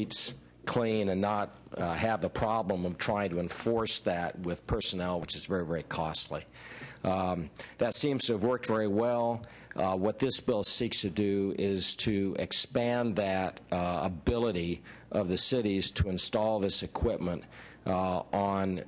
streets clean and not have the problem of trying to enforce that with personnel, which is very, very costly. That seems to have worked very well. What this bill seeks to do is to expand that ability of the cities to install this equipment on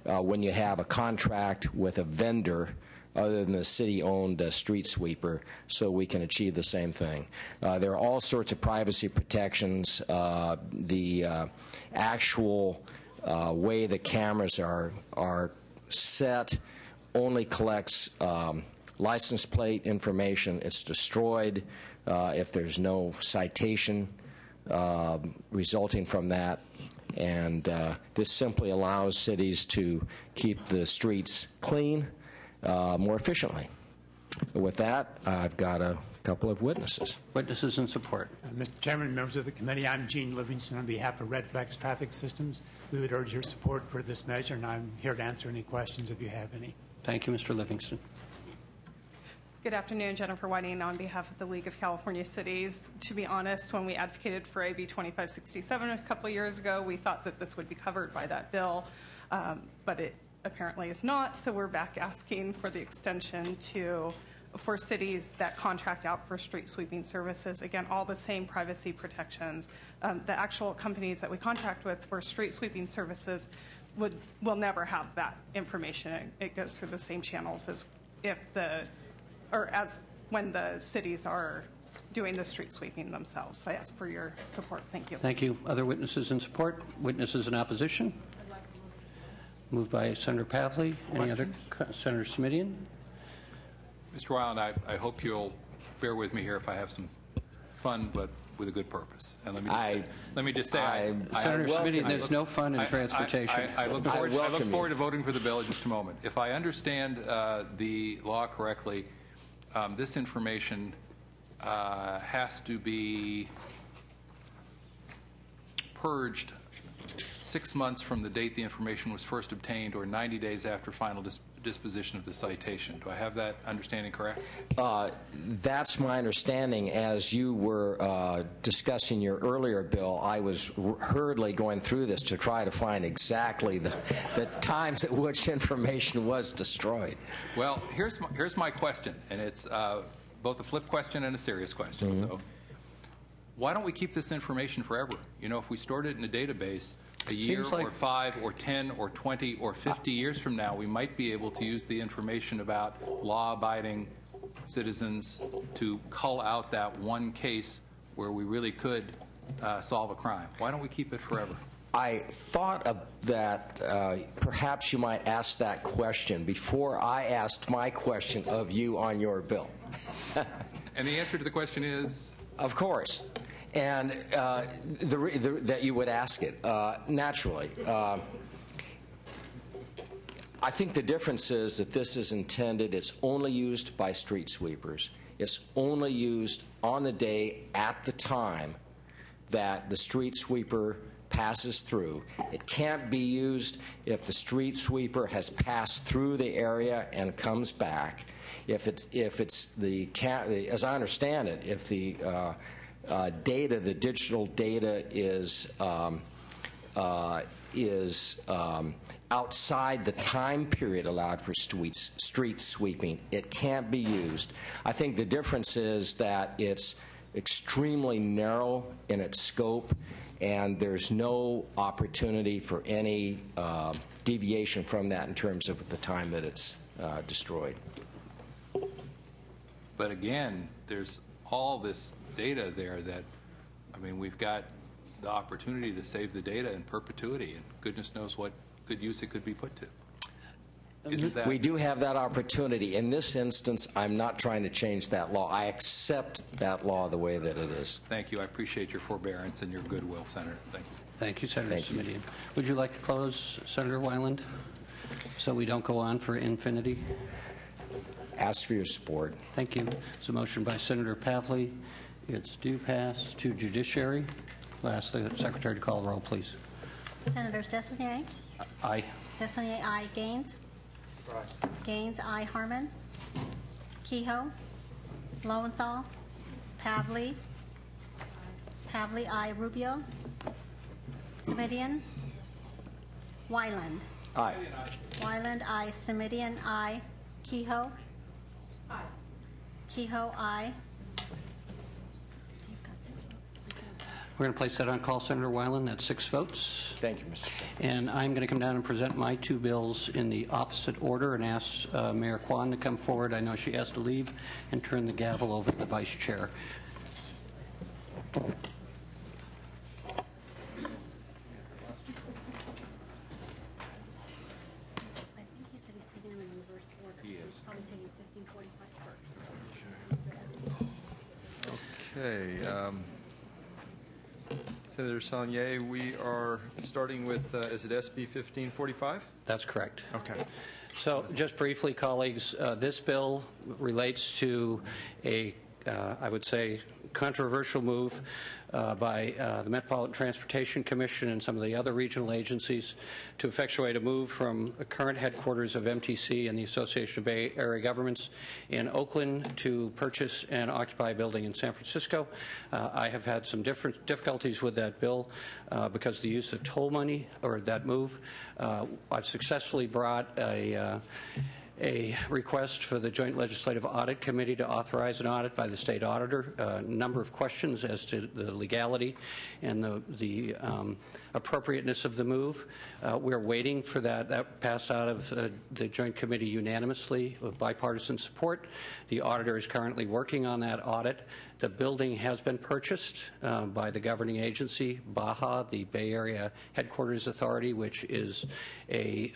when you have a contract with a vendor other than the city-owned street sweeper, so we can achieve the same thing. There are all sorts of privacy protections. The actual way the cameras are set only collects license plate information. It's destroyed if there's no citation resulting from that. And this simply allows cities to keep the streets clean more efficiently. With that, I've got a couple of witnesses. Witnesses in support. Mr. Chairman, members of the committee, I'm Gene Livingston on behalf of Redflex Traffic Systems. We would urge your support for this measure, and I'm here to answer any questions if you have any. Thank you, Mr. Livingston. Good afternoon, Jennifer Whiting on behalf of the League of California Cities. To be honest, when we advocated for AB 2567 a couple of years ago, we thought that this would be covered by that bill, but it apparently is not, so we're back asking for the extension for cities that contract out for street sweeping services. Again, all the same privacy protections. The actual companies that we contract with for street sweeping services will never have that information. It goes through the same channels as when the cities are doing the street sweeping themselves. I ask for your support. Thank you. Thank you. Other witnesses in support? Witnesses in opposition? Moved by Senator Pavley. Any other? Senator Simidian? Mr. Weiland, I hope you'll bear with me here if I have some fun, but with a good purpose. And let me just say, Senator Simidian, there's no fun in transportation. I look forward to voting for the bill in just a moment. If I understand the law correctly, this information has to be purged 6 months from the date the information was first obtained or 90 days after final disposition of the citation. Do I have that understanding correct? That's my understanding. As you were discussing your earlier bill, I was hurriedly going through this to try to find exactly the times at which information was destroyed. Well, here's my question, and it's both a flip question and a serious question. Mm-hmm. So, why don't we keep this information forever? You know, if we stored it in a database, a year or 5 or 10 or 20 or 50 years from now, we might be able to use the information about law-abiding citizens to cull out that one case where we really could solve a crime. Why don't we keep it forever? I thought of that perhaps you might ask that question before I asked my question of you on your bill. And the answer to the question is? Of course. And that you would ask it, naturally. I think the difference is that this is intended, it's only used by street sweepers. It's only used on the day at the time that the street sweeper passes through. It can't be used if the street sweeper has passed through the area and comes back. If it's as I understand it, if the data, the digital data is outside the time period allowed for street sweeping, it can't be used. I think the difference is that it's extremely narrow in its scope, and there's no opportunity for any deviation from that in terms of the time that it's destroyed. But again, there's all this data there that, I mean, we've got the opportunity to save the data in perpetuity, and goodness knows what good use it could be put to. Isn't that? We do have that opportunity. In this instance, I'm not trying to change that law. I accept that law the way that it is. Thank you. I appreciate your forbearance and your goodwill, Senator. Thank you. Thank you, Senator Simidian. Would you like to close, Senator Weiland, so we don't go on for infinity? Ask for your support. Thank you. It's a motion by Senator Pavley. It's due pass to judiciary. I'll ask the Secretary to call the roll, please. Senators Desaulniers? Aye. Desaulniers, aye. Gaines? Right. Gaines, aye. Harmon? Kehoe? Lowenthal? Pavley? Pavley, I. Rubio. Simidian. Wyland. Aye. Wyland, I. Simidian, I. Kehoe. Aye. Kehoe, I. You've got 6 votes. We're going to place that on call, Senator Wyland. That's 6 votes. Thank you, Mr. Chairman. And I'm going to come down and present my 2 bills in the opposite order and ask Mayor Kwan to come forward. I know she has to leave, and turn the gavel over to the Vice Chair. I think he said he's taking them in reverse order. He is. He's probably taking 1545 first. Okay. Senator Saulnier, we are starting with, is it SB 1545? That's correct. Okay. So just briefly, colleagues, this bill relates to a, I would say, controversial move by the Metropolitan Transportation Commission and some of the other regional agencies to effectuate a move from the current headquarters of MTC and the Association of Bay Area Governments in Oakland to purchase and occupy a building in San Francisco. I have had some different difficulties with that bill because of the use of toll money, or that move. I've successfully brought a request for the Joint Legislative Audit Committee to authorize an audit by the state auditor, a number of questions as to the legality and the appropriateness of the move. We're waiting for that. That passed out of the Joint Committee unanimously with bipartisan support. The auditor is currently working on that audit. The building has been purchased by the governing agency, BAHA, the Bay Area Headquarters Authority, which is a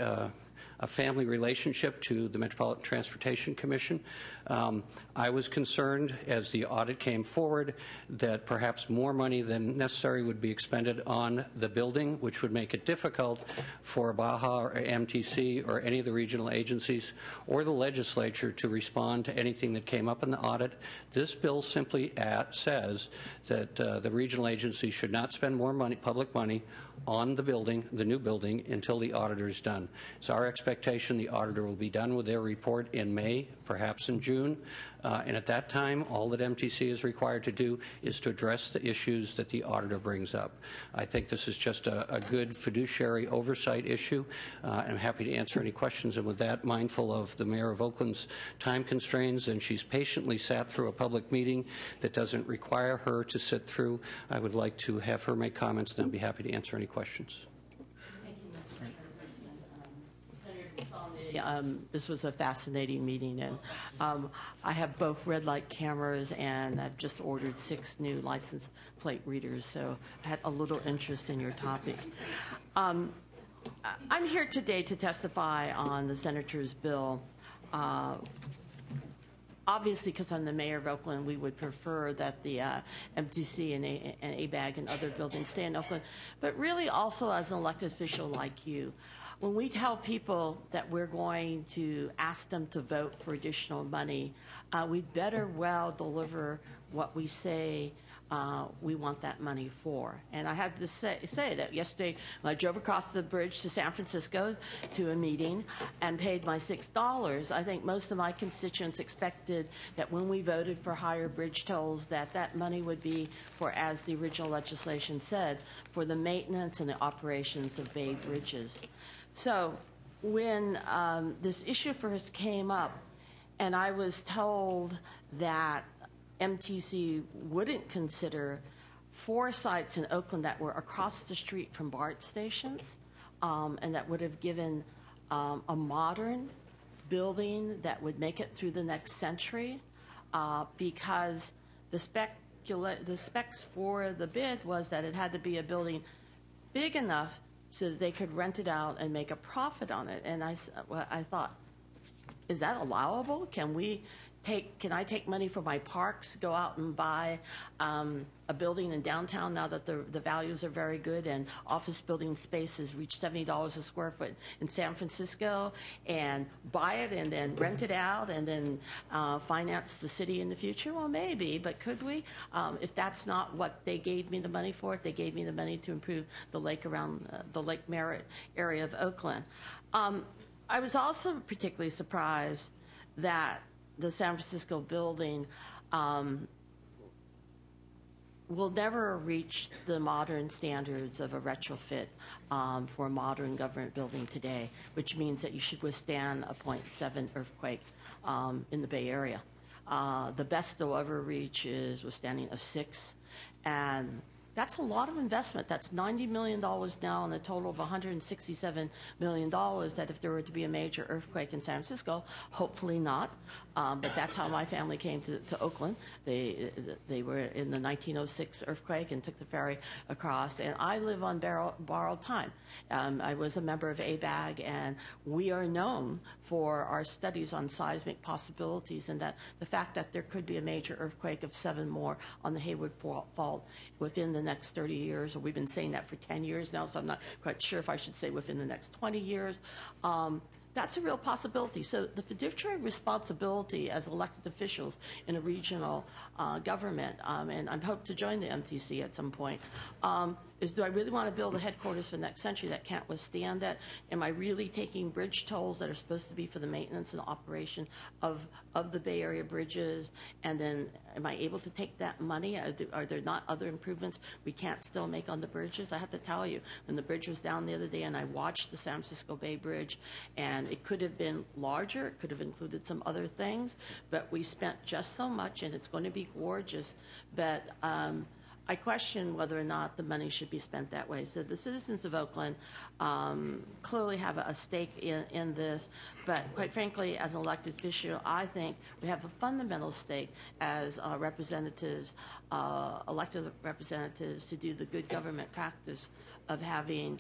family relationship to the Metropolitan Transportation Commission. I was concerned as the audit came forward that perhaps more money than necessary would be expended on the building, which would make it difficult for BAHA or MTC or any of the regional agencies or the legislature to respond to anything that came up in the audit. This bill simply says that the regional agencies should not spend more money, public money, on the building, the new building, until the auditor is done. It's our expectation the auditor will be done with their report in May, perhaps in June, and at that time, all that MTC is required to do is to address the issues that the auditor brings up. I think this is just a good fiduciary oversight issue, and I'm happy to answer any questions. And with that, mindful of the Mayor of Oakland's time constraints, and she's patiently sat through a public meeting that doesn't require her to sit through, I would like to have her make comments, and I'd be happy to answer any questions. Thank you, Mr. Chairperson. This was a fascinating meeting, and I have both red light cameras, and I've just ordered 6 new license plate readers, so I had a little interest in your topic. I'm here today to testify on the Senator's bill. Obviously, because I'm the mayor of Oakland, we would prefer that the MTC and ABAG and other buildings stay in Oakland. But really also as an elected official like you, when we tell people that we're going to ask them to vote for additional money, we'd better well deliver what we say we want that money for. And I had to say that yesterday when I drove across the bridge to San Francisco to a meeting and paid my $6, I think most of my constituents expected that when we voted for higher bridge tolls that that money would be for, as the original legislation said, for the maintenance and the operations of Bay bridges. So when this issue first came up and I was told that MTC wouldn't consider 4 sites in Oakland that were across the street from BART stations, and that would have given a modern building that would make it through the next century, because the specs for the bid was that it had to be a building big enough so that they could rent it out and make a profit on it. And I thought, is that allowable? Can I take money from my parks, go out and buy a building in downtown now that the values are very good and office building spaces reach $70 a square foot in San Francisco, and buy it and then rent it out and then finance the city in the future? Well, maybe, but could we? If that's not what they gave me the money for, they gave me the money to improve the lake around the Lake Merritt area of Oakland. I was also particularly surprised that the San Francisco building we'll never reach the modern standards of a retrofit for a modern government building today, which means that you should withstand a 0.7 earthquake in the Bay Area. The best they'll ever reach is withstanding a 6, and that's a lot of investment. That's $90 million now on a total of $167 million that if there were to be a major earthquake in San Francisco, hopefully not, but that's how my family came to Oakland. They were in the 1906 earthquake and took the ferry across, and I live on borrowed time. I was a member of ABAG, and we are known for our studies on seismic possibilities, and that the fact that there could be a major earthquake of 7 more on the Hayward Fault within the next 30 years, or we've been saying that for 10 years now, so I'm not quite sure if I should say within the next 20 years. That's a real possibility. So the fiduciary responsibility as elected officials in a regional government, and I hope to join the MTC at some point, is do I really want to build a headquarters for next century that can't withstand that? Am I really taking bridge tolls that are supposed to be for the maintenance and operation of the Bay Area bridges? And then am I able to take that money? Are there not other improvements we can't still make on the bridges? I have to tell you, when the bridge was down the other day and I watched the San Francisco Bay Bridge, and it could have been larger, it could have included some other things, but we spent just so much, and it's going to be gorgeous. But I question whether or not the money should be spent that way. So the citizens of Oakland clearly have a stake in this, but quite frankly, as an elected official, I think we have a fundamental stake as representatives, elected representatives, to do the good government practice of having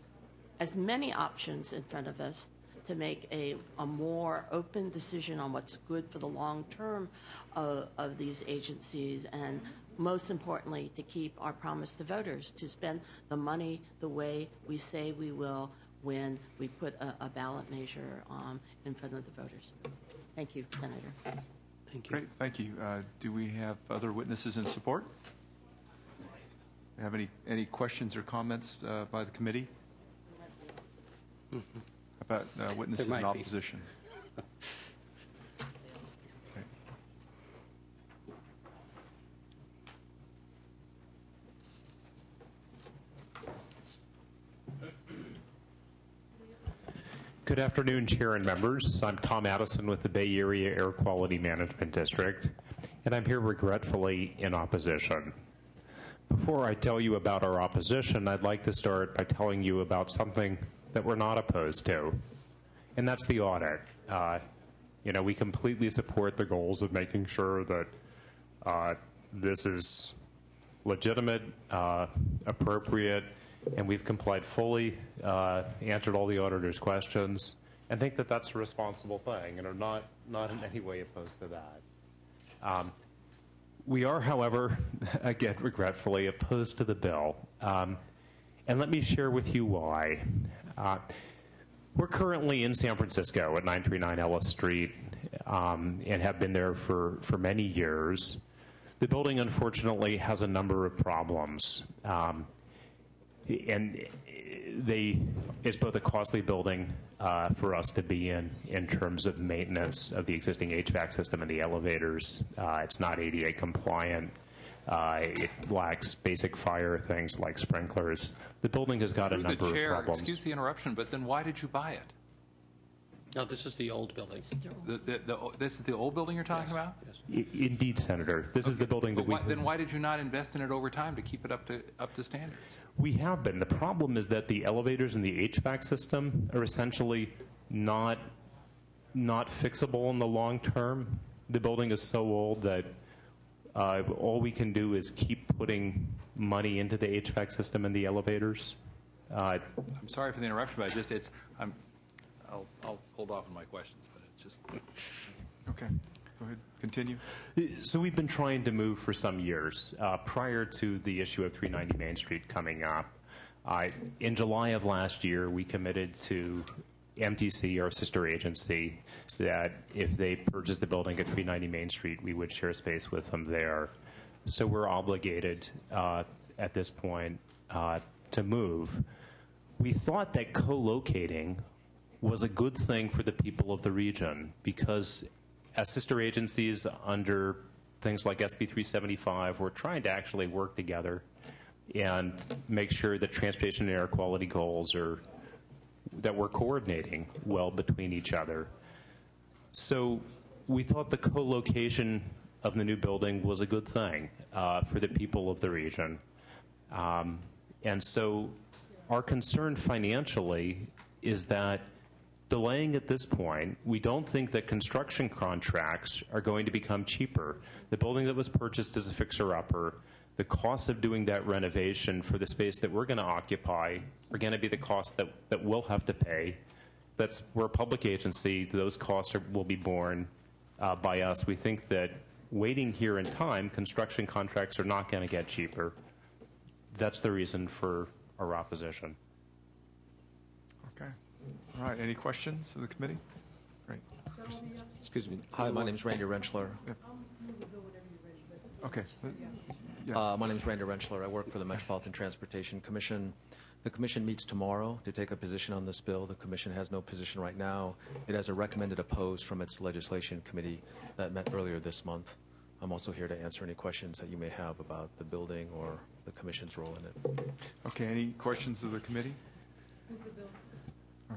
as many options in front of us to make a more open decision on what's good for the long term of these agencies, and most importantly, to keep our promise to voters to spend the money the way we say we will when we put a ballot measure in front of the voters. Thank you, Senator. Thank you. Great, thank you. Do we have other witnesses in support? Have any questions or comments by the committee about witnesses in opposition? Good afternoon, Chair and members. I'm Tom Addison with the Bay Area Air Quality Management District, and I'm here regretfully in opposition. Before I tell you about our opposition, I'd like to start by telling you about something that we're not opposed to, and that's the audit. We completely support the goals of making sure that this is legitimate, appropriate, and we've complied fully, answered all the auditor's questions, and think that that's a responsible thing, and are not in any way opposed to that. We are, however, again, regretfully, opposed to the bill. And let me share with you why. We're currently in San Francisco at 939 Ellis Street and have been there for many years. The building, unfortunately, has a number of problems. And it's both a costly building for us to be in terms of maintenance of the existing HVAC system and the elevators. It's not ADA compliant. It lacks basic fire things like sprinklers. The building has got a number of problems. Excuse the interruption, but then why did you buy it? No, this is the old building. This is the old building you're talking about? Yes. Indeed, Senator. This is the building that we... Then why did you not invest in it over time to keep it up to standards? We have been. The problem is that the elevators and the HVAC system are essentially not fixable in the long term. The building is so old that all we can do is keep putting money into the HVAC system and the elevators. I'm sorry for the interruption, but I'll hold off on my questions, but it's just... Okay. Go ahead. Continue. So we've been trying to move for some years. Prior to the issue of 390 Main Street coming up, in July of last year, we committed to MTC, our sister agency, that if they purchased the building at 390 Main Street, we would share space with them there. So we're obligated at this point to move. We thought that co-locating was a good thing for the people of the region because as sister agencies under things like SB 375, we're trying to actually work together and make sure that transportation and air quality goals are, that we're coordinating well between each other. So we thought the co-location of the new building was a good thing for the people of the region. And so our concern financially is that delaying at this point, we don't think that construction contracts are going to become cheaper. The building that was purchased as a fixer-upper, the cost of doing that renovation for the space that we're going to occupy are going to be the cost that we'll have to pay. We're a public agency. Those costs will be borne by us. We think that waiting here in time, construction contracts are not going to get cheaper. That's the reason for our opposition. Okay. All right. Any questions of the committee? Great. Excuse me. Hi, my name is Randy Rentschler. Okay. Yeah. My name is Randy Rentschler. I work for the Metropolitan Transportation Commission. The Commission meets tomorrow to take a position on this bill. The Commission has no position right now. It has a recommended opposed from its legislation committee that met earlier this month. I'm also here to answer any questions that you may have about the building or the Commission's role in it. Okay. Any questions of the committee?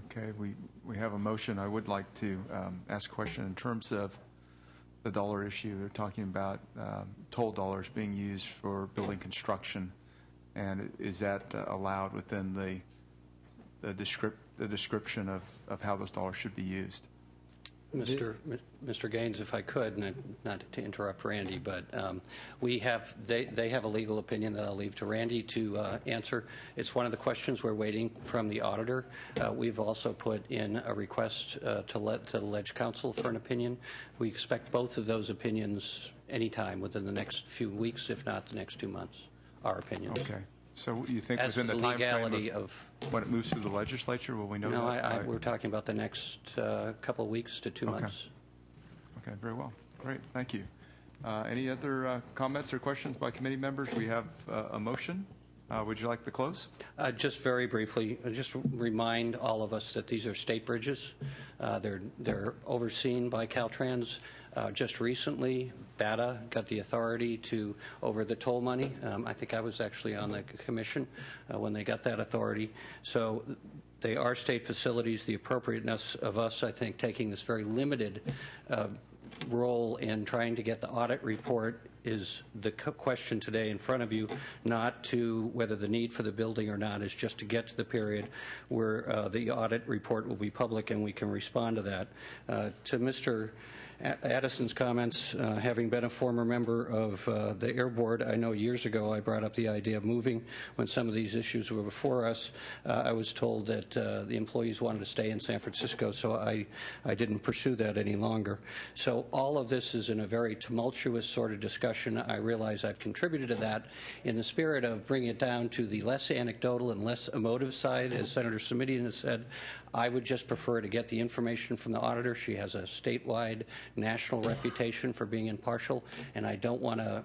Okay. We have a motion. I would like to ask a question in terms of the dollar issue. They're talking about toll dollars being used for building construction, and is that allowed within the description of how those dollars should be used? Mr. Gaines, if I could, and not to interrupt Randy, but they have a legal opinion that I'll leave to Randy to answer. It's one of the questions we're waiting from the auditor. We've also put in a request to the Ledge Council for an opinion. We expect both of those opinions anytime within the next few weeks, if not the next 2 months, our opinions. Okay. So you think As within to the the time legality frame of when it moves through the legislature, will we know No, that? we're talking about the next couple of weeks to 2 months. Okay, very well. Great, thank you. Any other comments or questions by committee members? We have a motion. Would you like to close? Just very briefly, just remind all of us that these are state bridges. They're overseen by Caltrans. Just recently, BATA got the authority over the toll money. I think I was actually on the commission when they got that authority. So they are state facilities. The appropriateness of us, I think, taking this very limited role in trying to get the audit report is the question today in front of you, not to whether the need for the building or not, is just to get to the period where the audit report will be public and we can respond to that. To Mr. Addison's comments, having been a former member of the Air Board, I know years ago I brought up the idea of moving when some of these issues were before us. I was told that the employees wanted to stay in San Francisco, so I didn't pursue that any longer. So all of this is in a very tumultuous sort of discussion. I realize I've contributed to that in the spirit of bringing it down to the less anecdotal and less emotive side, as Senator Simitian has said. I would just prefer to get the information from the auditor. She has a statewide, national reputation for being impartial, and I don't want to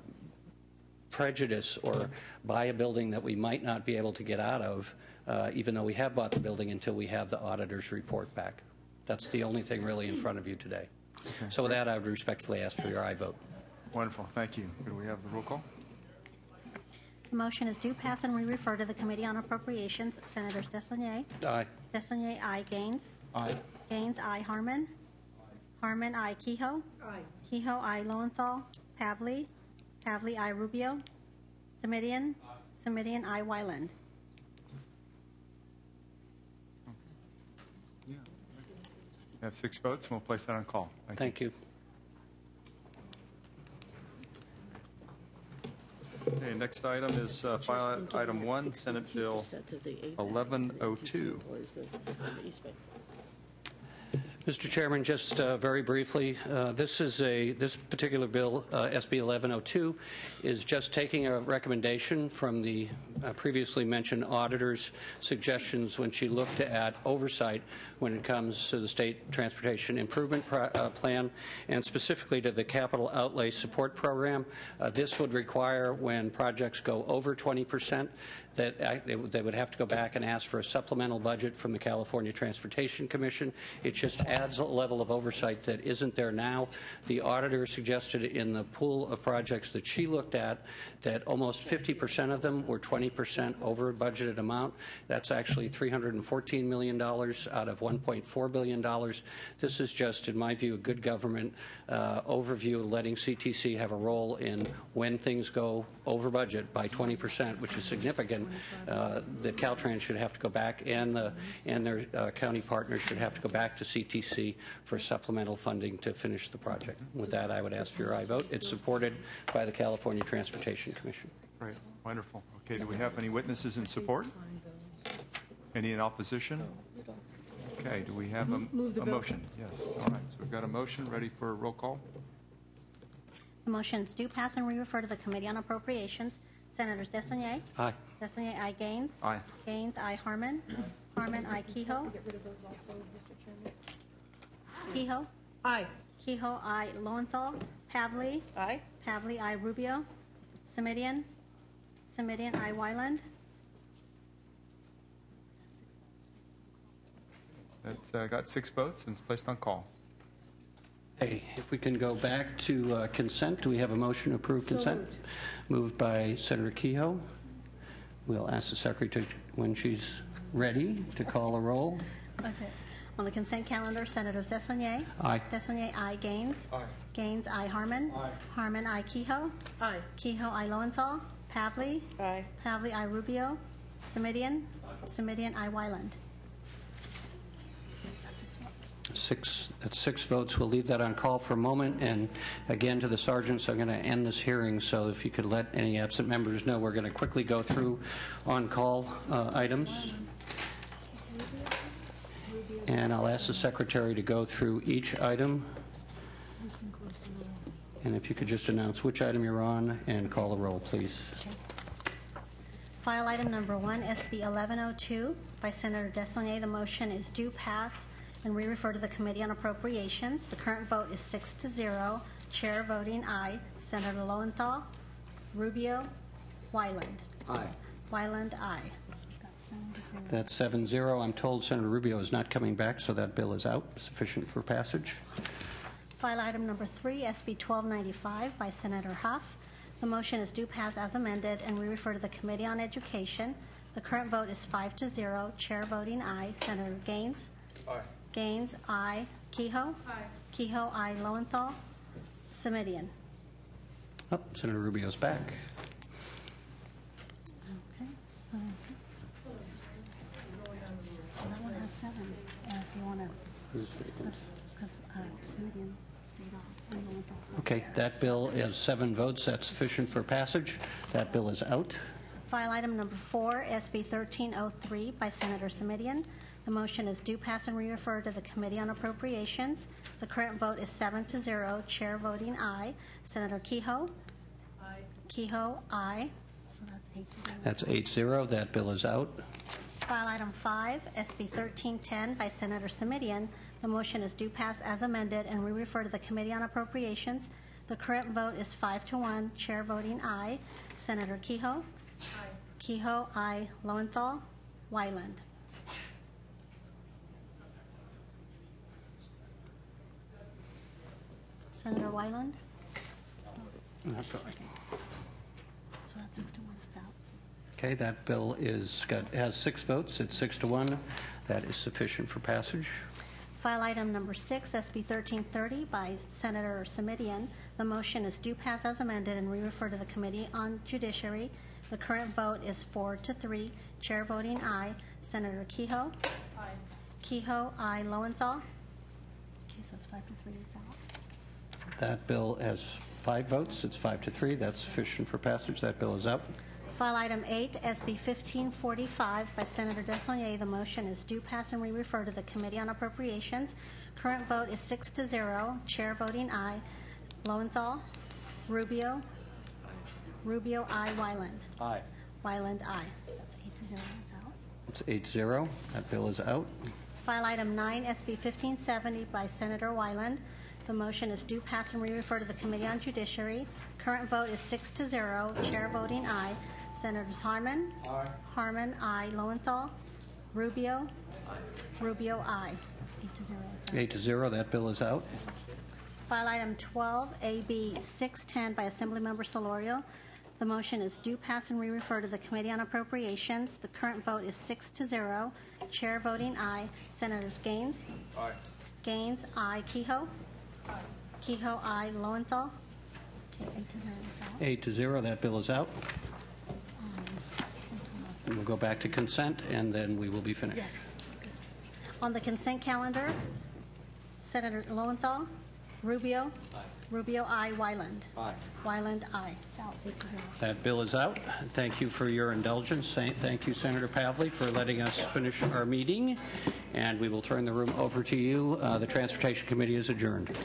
prejudice or buy a building that we might not be able to get out of, even though we have bought the building, until we have the auditor's report back. That's the only thing really in front of you today. Okay. So with that, I would respectfully ask for your aye vote. Wonderful. Thank you. Could we have the roll call? The motion is due pass and we refer to the Committee on Appropriations. Senators Desaulniers? Aye. Desaulniers, aye. Gaines? Aye. Gaines, aye. Harmon? Harmon, aye. Kehoe? Aye. Kehoe, aye. Lowenthal? Pavley? Pavley, aye. Rubio? Simitian? Simitian, aye. Wyland? We have 6 votes, and we'll place that on call. Thank you. Okay, next item is file item 1, Senate Bill 1102. Mr. Chairman, just very briefly, this particular bill, SB 1102, is just taking a recommendation from the previously mentioned auditor's suggestions when she looked at oversight when it comes to the State Transportation Improvement Plan, and specifically to the Capital Outlay Support Program. This would require, when projects go over 20%, that they would have to go back and ask for a supplemental budget from the California Transportation Commission. It just adds a level of oversight that isn't there now. The auditor suggested in the pool of projects that she looked at that almost 50% of them were 20% over budgeted amount. That's actually $314 million out of $1.4 billion. This is just, in my view, a good government overview, letting CTC have a role in when things go over budget by 20%, which is significant. That Caltrans should have to go back, and their county partners should have to go back to CTC for supplemental funding to finish the project. With that, I would ask for your aye vote. It's supported by the California Transportation Commission. Great. Wonderful. Okay, do we have any witnesses in support? Any in opposition? Okay, do we have a motion? Yes. All right, so we've got a motion ready for a roll call. The motions do pass and re-refer to the Committee on Appropriations. Senators Desaulniers? Aye. Desaulniers, aye. Gaines? Aye. Gaines, aye. Harmon? Harmon, aye. Kehoe? Get rid of those also, Mr. Chairman. Kehoe? Aye. Kehoe, aye. Lowenthal? Pavley? Aye. Pavley, aye. Rubio? Semidian? Semidian, aye. Wyland? That's got 6 votes and it's placed on call. Hey, if we can go back to consent, do we have a motion to approve consent? moved. Moved by Senator Kehoe. We'll ask the Secretary when she's ready to call a roll. Okay. On the consent calendar, Senators Desaulniers? Aye. Desaulniers, aye. Gaines? Aye. Gaines, aye. Harmon? Aye. Harmon, aye. Kehoe? Aye. Kehoe, aye. Lowenthal? Pavley? Aye. Pavley, aye. Rubio? Semidian? Semidian, aye. Wyland? That's 6 votes. We'll leave that on call for a moment. And again, to the sergeants, I'm going to end this hearing. So if you could let any absent members know, we're going to quickly go through on-call items. And I'll ask the Secretary to go through each item. And if you could just announce which item you're on and call the roll, please. File item number 1, SB 1102, by Senator Desaulniers. The motion is due pass and re-refer to the Committee on Appropriations. The current vote is 6-0. Chair voting aye. Senator Lowenthal, Rubio, Wyland. Aye. Wyland, aye. That's 7-0. I'm told Senator Rubio is not coming back, so that bill is out, sufficient for passage. File item number 3, SB 1295, by Senator Huff. The motion is due pass as amended and re-refer to the Committee on Education. The current vote is 5-0. Chair voting aye. Senator Gaines? Aye. Gaines, aye. Kehoe? Aye. Kehoe, aye. Lowenthal? Semidian? Oh, Senator Rubio's back. Okay, so that one has 7, if you want to, because Semidian stayed off. and Lowenthal. Okay, that bill is 7 votes. That's sufficient for passage. That bill is out. File item number 4, SB 1303, by Senator Semidian. The motion is due pass and re-refer to the Committee on Appropriations. The current vote is 7-0. Chair voting aye. Senator Kehoe? Aye. Kehoe, aye. So that's 8-0. That's 8-0. That bill is out. File item 5, SB 1310, by Senator Semidian. The motion is due pass as amended and re-refer to the Committee on Appropriations. The current vote is 5-1. Chair voting aye. Senator Kehoe? Aye. Kehoe, aye. Lowenthal? Wyland? Senator Wyland? So that's 6-1. It's out. Okay, that bill has 6 votes. It's 6-1. That is sufficient for passage. File item number 6, SB 1330, by Senator Semidian. The motion is due pass as amended and re-refer to the Committee on Judiciary. The current vote is 4-3. Chair voting aye. Senator Kehoe? Aye. Kehoe, aye. Lowenthal? Okay, so it's 5-3. It's out. That bill has 5 votes. It's 5-3. That's sufficient for passage. That bill is out. File item 8, SB 1545, by Senator Desaulniers. The motion is due pass and re-refer to the Committee on Appropriations. Current vote is 6-0. Chair voting aye. Lowenthal? Rubio? Rubio, aye. Wyland? Aye. Wyland, aye. That's 8-0. It's out. It's 8-0. That bill is out. File item 9, SB 1570, by Senator Wyland. The motion is due pass and re-refer to the Committee on Judiciary. Current vote is 6-0. Chair voting aye. Senators Harmon. Aye. Harmon, aye. Lowenthal. Rubio. Aye. Rubio, aye. 8 to 0. 8 to 0, that bill is out. File item 12, AB 610 by Assemblymember Solorio. The motion is due, pass, and re-refer to the Committee on Appropriations. The current vote is 6 to 0. Chair voting aye. Senators Gaines. Aye. Gaines, aye. Kehoe. Aye. Kehoe, aye. Lowenthal. 8 to 0. It's out. 8 to 0, that bill is out. And we'll go back to consent, and then we will be finished. Yes. On the consent calendar, Senator Lowenthal. Rubio. Aye. Rubio, aye. Wyland. Aye. Wyland, aye. It's out. 8 to 0. That bill is out. Thank you for your indulgence. Thank you, Senator Pavley, for letting us finish our meeting. And we will turn the room over to you. The Transportation Committee is adjourned.